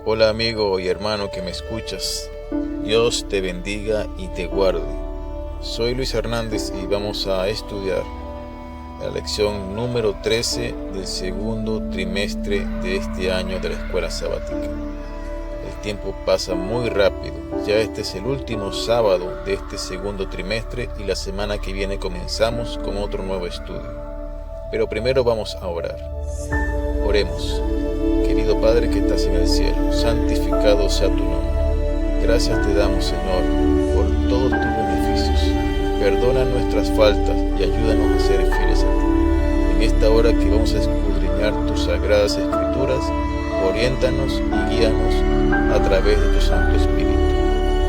Hola amigo y hermano que me escuchas. Dios te bendiga y te guarde. Soy Luis Hernández y vamos a estudiar la lección número 13 del segundo trimestre de este año de la escuela sabática. El tiempo pasa muy rápido. Ya este es el último sábado de este segundo trimestre y la semana que viene comenzamos con otro nuevo estudio. Pero primero vamos a orar. Oremos. Querido Padre que estás en el cielo, santificado sea tu nombre. Gracias te damos, Señor, por todos tus beneficios. Perdona nuestras faltas y ayúdanos a ser fieles a ti. En esta hora que vamos a escudriñar tus sagradas escrituras, oriéntanos y guíanos a través de tu Santo Espíritu.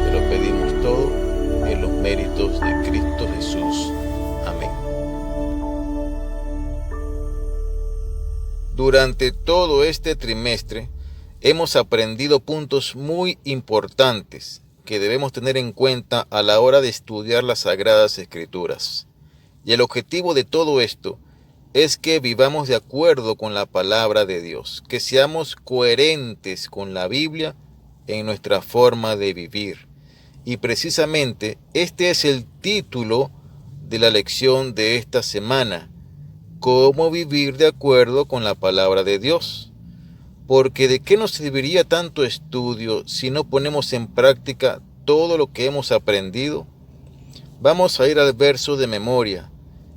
Te lo pedimos todo en los méritos de Cristo Jesús. Amén. Durante todo este trimestre hemos aprendido puntos muy importantes que debemos tener en cuenta a la hora de estudiar las Sagradas Escrituras. Y el objetivo de todo esto es que vivamos de acuerdo con la palabra de Dios, que seamos coherentes con la Biblia en nuestra forma de vivir. Y precisamente este es el título de la lección de esta semana: cómo vivir de acuerdo con la palabra de Dios. Porque ¿de qué nos serviría tanto estudio si no ponemos en práctica todo lo que hemos aprendido? Vamos a ir al verso de memoria.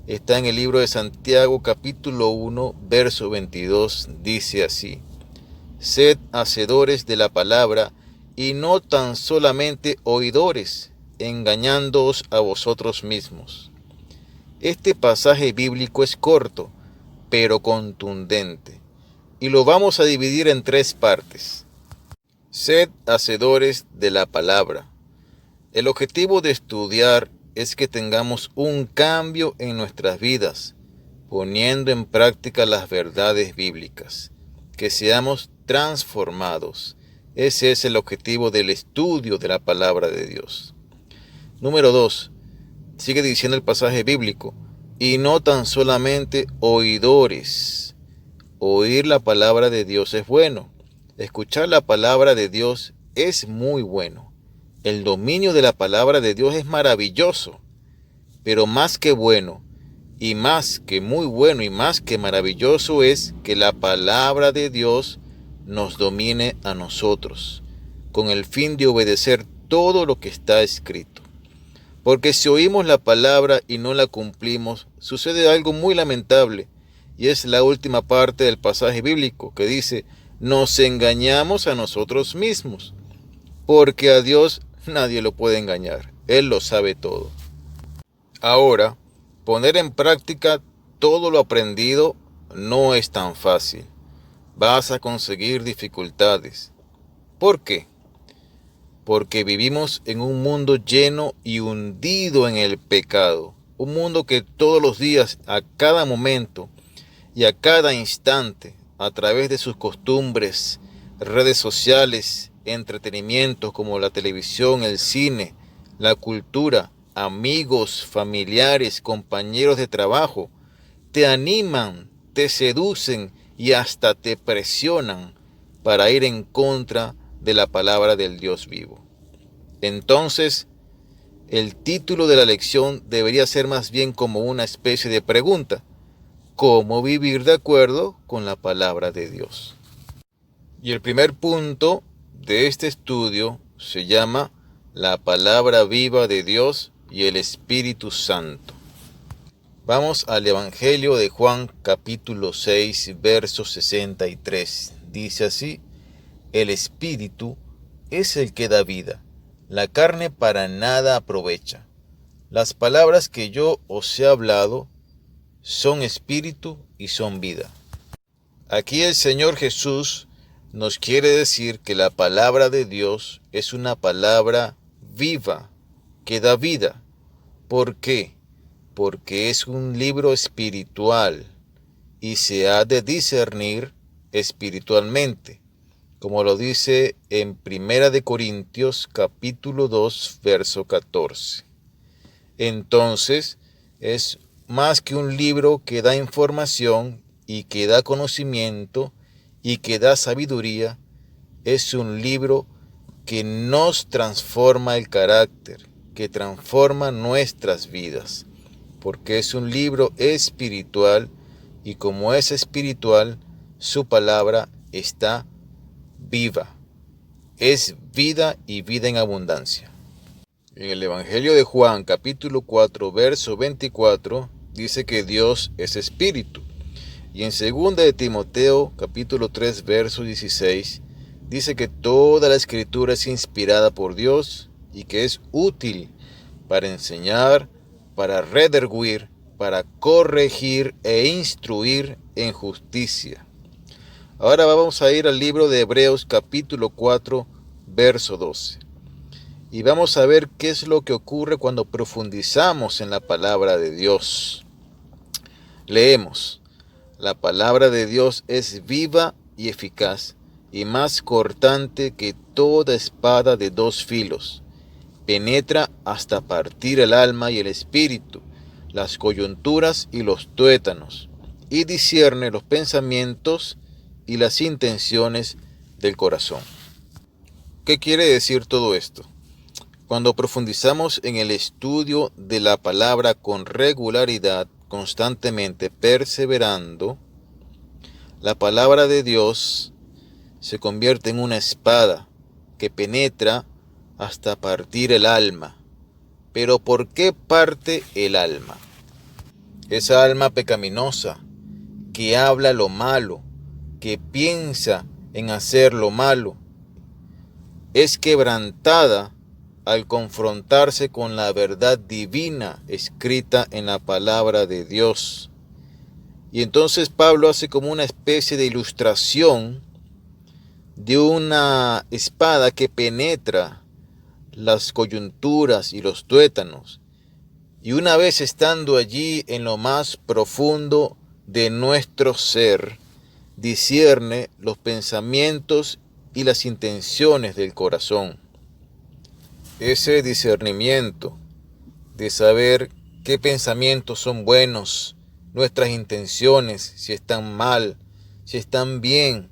Está en el libro de Santiago, capítulo 1, verso 22. Dice así: Sed hacedores de la palabra y no tan solamente oidores, engañándoos a vosotros mismos. Este pasaje bíblico es corto, pero contundente, y lo vamos a dividir en tres partes. Sed hacedores de la palabra. El objetivo de estudiar es que tengamos un cambio en nuestras vidas, poniendo en práctica las verdades bíblicas, que seamos transformados. Ese es el objetivo del estudio de la palabra de Dios. Número 2. Sigue diciendo el pasaje bíblico: y no tan solamente oidores. Oír la palabra de Dios es bueno. Escuchar la palabra de Dios es muy bueno. El dominio de la palabra de Dios es maravilloso. Pero más que bueno, y más que muy bueno, y más que maravilloso es que la palabra de Dios nos domine a nosotros, con el fin de obedecer todo lo que está escrito. Porque si oímos la palabra y no la cumplimos, sucede algo muy lamentable, y es la última parte del pasaje bíblico que dice: nos engañamos a nosotros mismos, porque a Dios nadie lo puede engañar, Él lo sabe todo. Ahora, poner en práctica todo lo aprendido no es tan fácil. Vas a conseguir dificultades. ¿Por qué? Porque vivimos en un mundo lleno y hundido en el pecado. Un mundo que todos los días, a cada momento y a cada instante, a través de sus costumbres, redes sociales, entretenimientos como la televisión, el cine, la cultura, amigos, familiares, compañeros de trabajo, te animan, te seducen y hasta te presionan para ir en contra de la palabra del Dios vivo. Entonces, el título de la lección debería ser más bien como una especie de pregunta: ¿cómo vivir de acuerdo con la palabra de Dios? Y el primer punto de este estudio se llama la palabra viva de Dios y el Espíritu Santo. Vamos al Evangelio de Juan, capítulo 6, verso 63. Dice así: el Espíritu es el que da vida, la carne para nada aprovecha. Las palabras que yo os he hablado son espíritu y son vida. Aquí el Señor Jesús nos quiere decir que la palabra de Dios es una palabra viva, que da vida. ¿Por qué? Porque es un libro espiritual y se ha de discernir espiritualmente, como lo dice en 1 Corintios capítulo 2, verso 14. Entonces, es más que un libro que da información y que da conocimiento y que da sabiduría. es un libro que nos transforma el carácter, que transforma nuestras vidas, porque es un libro espiritual y como es espiritual, su palabra está viva. Es vida y vida en abundancia. En el Evangelio de Juan, capítulo 4, verso 24, dice que Dios es espíritu. Y en 2 de Timoteo, capítulo 3, verso 16, dice que toda la escritura es inspirada por Dios y que es útil para enseñar, para redarguir, para corregir e instruir en justicia. Ahora vamos a ir al libro de Hebreos, capítulo 4, verso 12. Y vamos a ver qué es lo que ocurre cuando profundizamos en la palabra de Dios. Leemos: la palabra de Dios es viva y eficaz, y más cortante que toda espada de dos filos. Penetra hasta partir el alma y el espíritu, las coyunturas y los tuétanos, y discierne los pensamientos y las intenciones del corazón. ¿Qué quiere decir todo esto? Cuando profundizamos en el estudio de la palabra con regularidad, constantemente perseverando, la palabra de Dios se convierte en una espada que penetra hasta partir el alma. ¿Pero por qué parte el alma? Esa alma pecaminosa que habla lo malo, que piensa en hacer lo malo, es quebrantada al confrontarse con la verdad divina escrita en la palabra de Dios. Y entonces Pablo hace como una especie de ilustración de una espada que penetra las coyunturas y los tuétanos. Y una vez estando allí en lo más profundo de nuestro ser, discierne los pensamientos y las intenciones del corazón. Ese discernimiento de saber qué pensamientos son buenos, nuestras intenciones, si están mal, si están bien,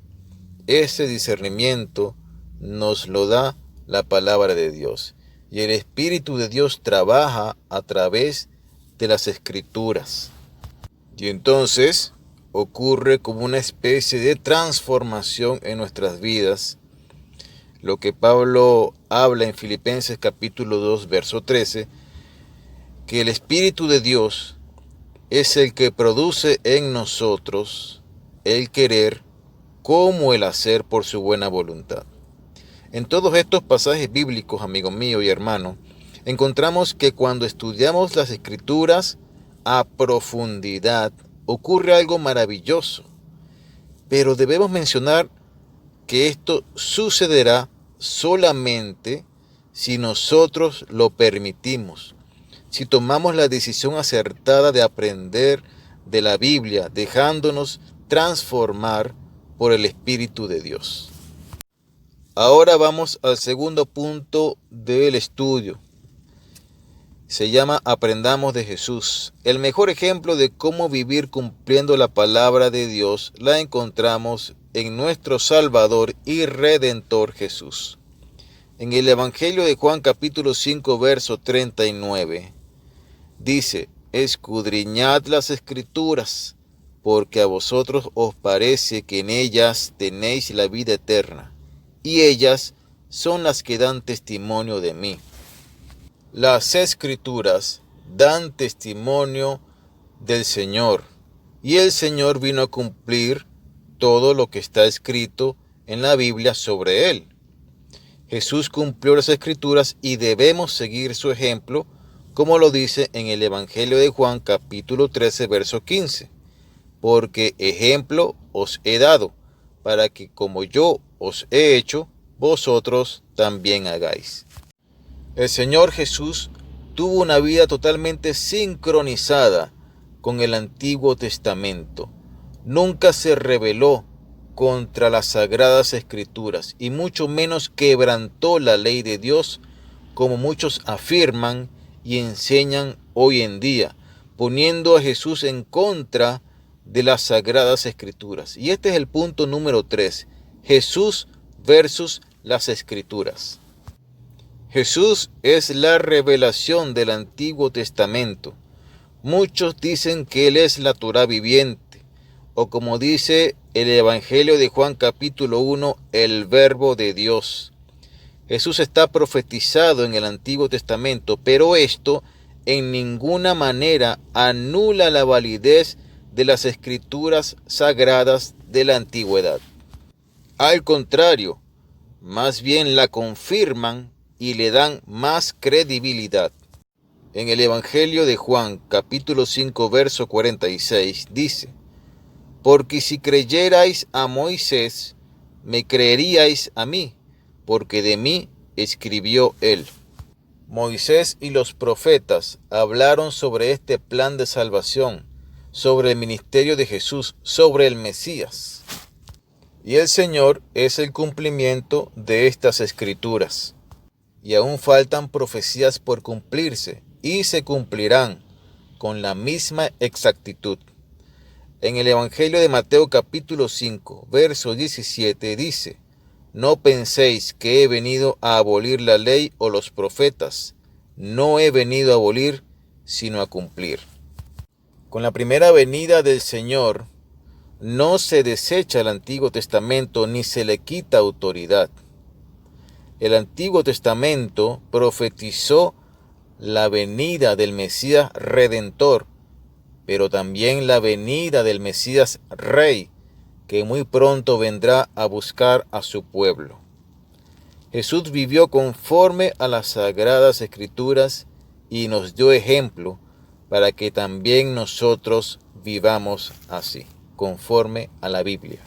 ese discernimiento nos lo da la palabra de Dios. Y el Espíritu de Dios trabaja a través de las Escrituras. Y entonces ocurre como una especie de transformación en nuestras vidas. Lo que Pablo habla en Filipenses capítulo 2, verso 13, que el Espíritu de Dios es el que produce en nosotros el querer como el hacer por su buena voluntad. En todos estos pasajes bíblicos, amigo mío y hermano, encontramos que cuando estudiamos las Escrituras a profundidad, ocurre algo maravilloso. Pero debemos mencionar que esto sucederá solamente si nosotros lo permitimos, si tomamos la decisión acertada de aprender de la Biblia, dejándonos transformar por el Espíritu de Dios. Ahora vamos al segundo punto del estudio. Se llama Aprendamos de Jesús. El mejor ejemplo de cómo vivir cumpliendo la palabra de Dios la encontramos en nuestro Salvador y Redentor Jesús. En el Evangelio de Juan capítulo 5 verso 39 dice: escudriñad las Escrituras, porque a vosotros os parece que en ellas tenéis la vida eterna, y ellas son las que dan testimonio de mí. Las Escrituras dan testimonio del Señor, y el Señor vino a cumplir todo lo que está escrito en la Biblia sobre Él. Jesús cumplió las Escrituras y debemos seguir su ejemplo, como lo dice en el Evangelio de Juan capítulo 13, verso 15. Porque ejemplo os he dado, para que como yo os he hecho, vosotros también hagáis. El Señor Jesús tuvo una vida totalmente sincronizada con el Antiguo Testamento. Nunca se rebeló contra las Sagradas Escrituras y mucho menos quebrantó la ley de Dios, como muchos afirman y enseñan hoy en día, poniendo a Jesús en contra de las Sagradas Escrituras. Y este es el punto número 3. Jesús versus las Escrituras. Jesús es la revelación del Antiguo Testamento. Muchos dicen que Él es la Torá viviente, o como dice el Evangelio de Juan capítulo 1, el Verbo de Dios. Jesús está profetizado en el Antiguo Testamento, pero esto en ninguna manera anula la validez de las Escrituras sagradas de la antigüedad. Al contrario, más bien la confirman y le dan más credibilidad. En el Evangelio de Juan, capítulo 5, verso 46, dice: Porque si creyerais a Moisés, me creeríais a mí, porque de mí escribió él. Moisés y los profetas hablaron sobre este plan de salvación, sobre el ministerio de Jesús, sobre el Mesías. Y el Señor es el cumplimiento de estas escrituras. Y aún faltan profecías por cumplirse, y se cumplirán con la misma exactitud. En el Evangelio de Mateo capítulo 5, verso 17 dice: No penséis que he venido a abolir la ley o los profetas. No he venido a abolir, sino a cumplir. Con la primera venida del Señor, no se desecha el Antiguo Testamento ni se le quita autoridad. El Antiguo Testamento profetizó la venida del Mesías Redentor, pero también la venida del Mesías Rey, que muy pronto vendrá a buscar a su pueblo. Jesús vivió conforme a las Sagradas Escrituras y nos dio ejemplo para que también nosotros vivamos así, conforme a la Biblia.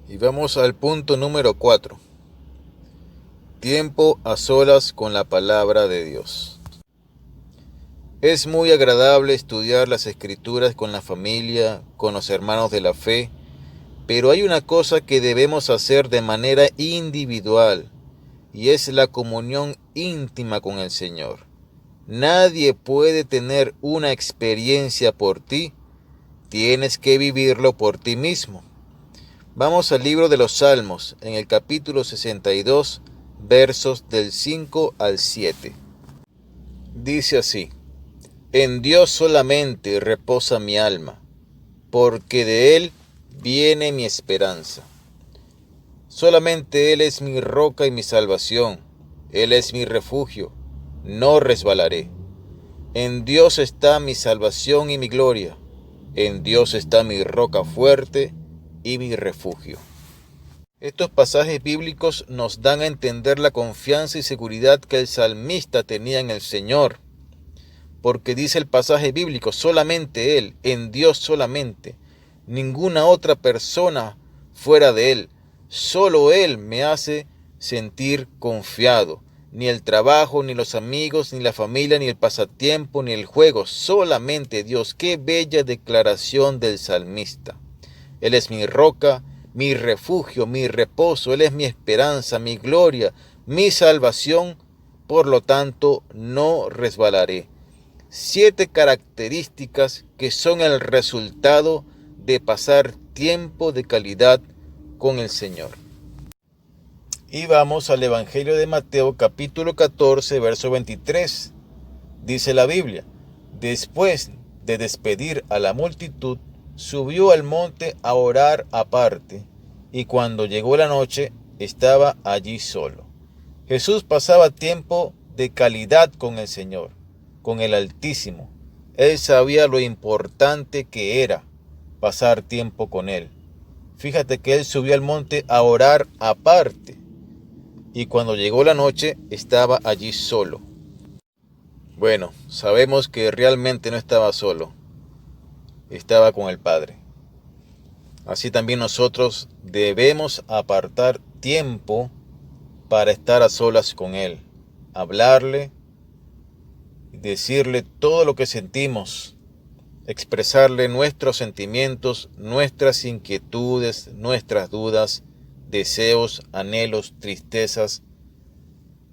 Y vamos al punto número 4. Tiempo a solas con la palabra de Dios. Es muy agradable estudiar las Escrituras con la familia, con los hermanos de la fe, pero hay una cosa que debemos hacer de manera individual, y es la comunión íntima con el Señor. Nadie puede tener una experiencia por ti, tienes que vivirlo por ti mismo. Vamos al libro de los Salmos, en el capítulo 62, versos del 5 al 7. Dice así: En Dios solamente reposa mi alma, porque de Él viene mi esperanza. Solamente Él es mi roca y mi salvación, Él es mi refugio, no resbalaré. En Dios está mi salvación y mi gloria, en Dios está mi roca fuerte y mi refugio. Estos pasajes bíblicos nos dan a entender la confianza y seguridad que el salmista tenía en el Señor, porque dice el pasaje bíblico, solamente Él, en Dios solamente, ninguna otra persona fuera de Él, solo Él me hace sentir confiado, ni el trabajo, ni los amigos, ni la familia, ni el pasatiempo, ni el juego, solamente Dios. Qué bella declaración del salmista. Él es mi roca, mi refugio, mi reposo, Él es mi esperanza, mi gloria, mi salvación, por lo tanto no resbalaré. 7 características que son el resultado de pasar tiempo de calidad con el Señor. Y vamos al Evangelio de Mateo capítulo 14, verso 23. Dice la Biblia: Después de despedir a la multitud, subió al monte a orar aparte, y cuando llegó la noche, estaba allí solo. Jesús pasaba tiempo de calidad con el Señor, con el Altísimo. Él sabía lo importante que era pasar tiempo con Él. Fíjate que Él subió al monte a orar aparte, y cuando llegó la noche, estaba allí solo. Bueno, sabemos que realmente no estaba solo, estaba con el Padre. Así también nosotros debemos apartar tiempo para estar a solas con Él, hablarle, decirle todo lo que sentimos, expresarle nuestros sentimientos, nuestras inquietudes, nuestras dudas, deseos, anhelos, tristezas,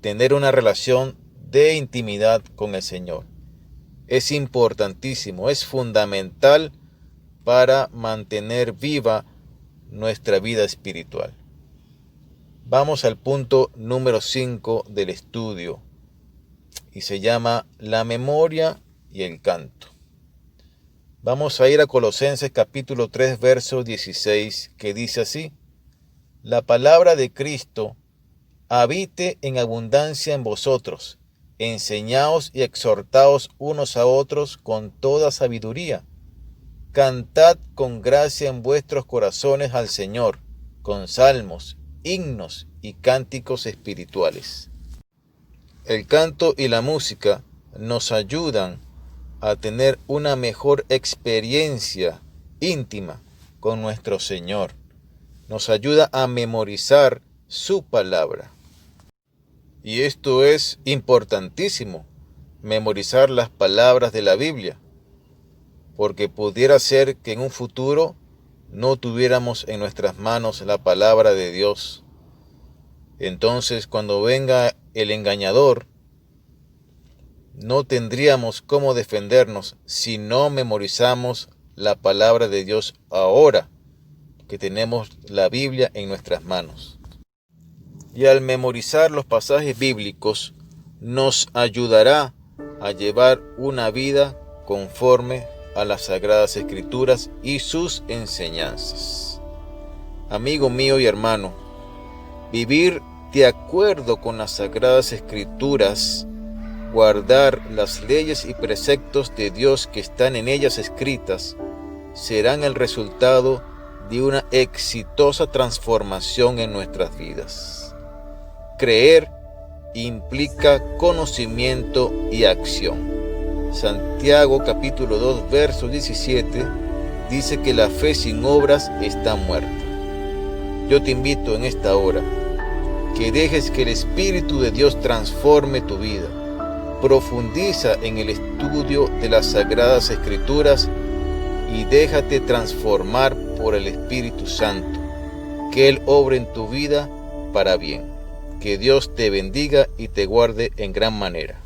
tener una relación de intimidad con el Señor. Es importantísimo, es fundamental para mantener viva nuestra vida espiritual. Vamos al punto número 5 del estudio y se llama la memoria y el canto. Vamos a ir a Colosenses capítulo 3, verso 16, que dice así: la palabra de Cristo habite en abundancia en vosotros, enseñaos y exhortaos unos a otros con toda sabiduría. Cantad con gracia en vuestros corazones al Señor, con salmos, himnos y cánticos espirituales. El canto y la música nos ayudan a tener una mejor experiencia íntima con nuestro Señor. Nos ayuda a memorizar su palabra. Y esto es importantísimo, memorizar las palabras de la Biblia, porque pudiera ser que en un futuro no tuviéramos en nuestras manos la palabra de Dios. Entonces, cuando venga el engañador, no tendríamos cómo defendernos si no memorizamos la palabra de Dios ahora que tenemos la Biblia en nuestras manos. Y al memorizar los pasajes bíblicos nos ayudará a llevar una vida conforme a las Sagradas Escrituras y sus enseñanzas. Amigo mío y hermano, vivir de acuerdo con las Sagradas Escrituras, guardar las leyes y preceptos de Dios que están en ellas escritas, serán el resultado de una exitosa transformación en nuestras vidas. Creer implica conocimiento y acción. Santiago capítulo 2 verso 17 dice que la fe sin obras está muerta. Yo te invito en esta hora que dejes que el Espíritu de Dios transforme tu vida. Profundiza en el estudio de las Sagradas Escrituras y déjate transformar por el Espíritu Santo. Que Él obre en tu vida para bien. Que Dios te bendiga y te guarde en gran manera.